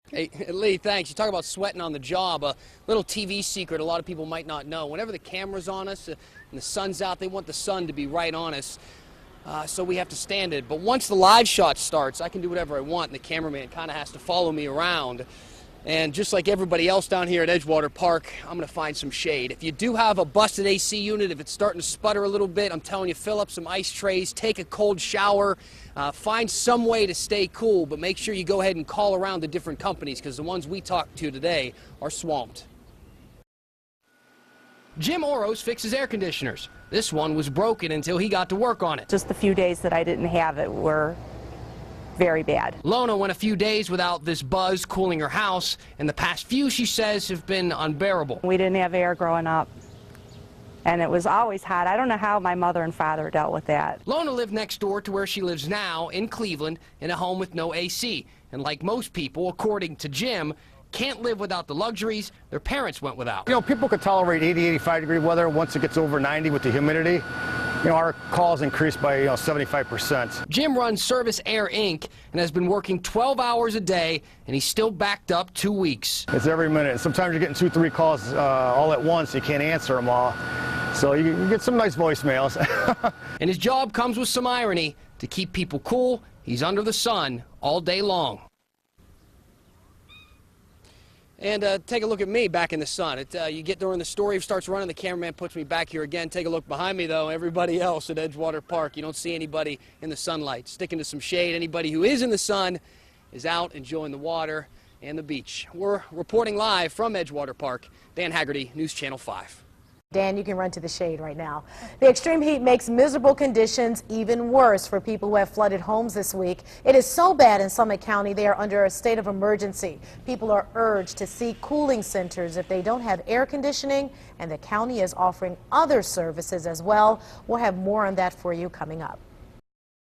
Hey, Lee, thanks. You talk about sweating on the job. A little TV secret a lot of people might not know. Whenever the camera's on us and the sun's out, they want the sun to be right on us. So we have to stand it. But once the live shot starts, I can do whatever I want, and the cameraman kind of has to follow me around. And just like everybody else down here at Edgewater Park, I'm going to find some shade. If you do have a busted AC unit, if it's starting to sputter a little bit, I'm telling you, fill up some ice trays, take a cold shower, find some way to stay cool, but make sure you go ahead and call around the different companies, because the ones we talked to today are swamped. Jim Oros fixes air conditioners. This one was broken until he got to work on it. Just the few days that I didn't have it were very bad. Lona went a few days without this buzz cooling her house, and the past few, she says, have been unbearable. We didn't have air growing up, and it was always hot. I don't know how my mother and father dealt with that. Lona lived next door to where she lives now in Cleveland in a home with no AC, and like most people, according to Jim, can't live without the luxuries their parents went without. You know, people could tolerate 80, 85 degree weather. Once it gets over 90 with the humidity, you know, our calls increased by 75%. Jim runs Service Air Inc. and has been working 12 hours a day, and he's still backed up 2 weeks. It's every minute. Sometimes you're getting 2, 3 calls all at once. You can't answer them all. So you get some nice voicemails. And his job comes with some irony. To keep people cool, he's under the sun all day long. And take a look at me back in the sun. You get during the story, starts running, the cameraman puts me back here again. Take a look behind me, though. Everybody else at Edgewater Park, you don't see anybody in the sunlight. Sticking to some shade. Anybody who is in the sun is out enjoying the water and the beach. We're reporting live from Edgewater Park. Dan Haggerty, News Channel 5. Dan, you can run to the shade right now. The extreme heat makes miserable conditions even worse for people who have flooded homes this week. It is so bad in Summit County they are under a state of emergency. People are urged to seek cooling centers if they don't have air conditioning, and the county is offering other services as well. We'll have more on that for you coming up.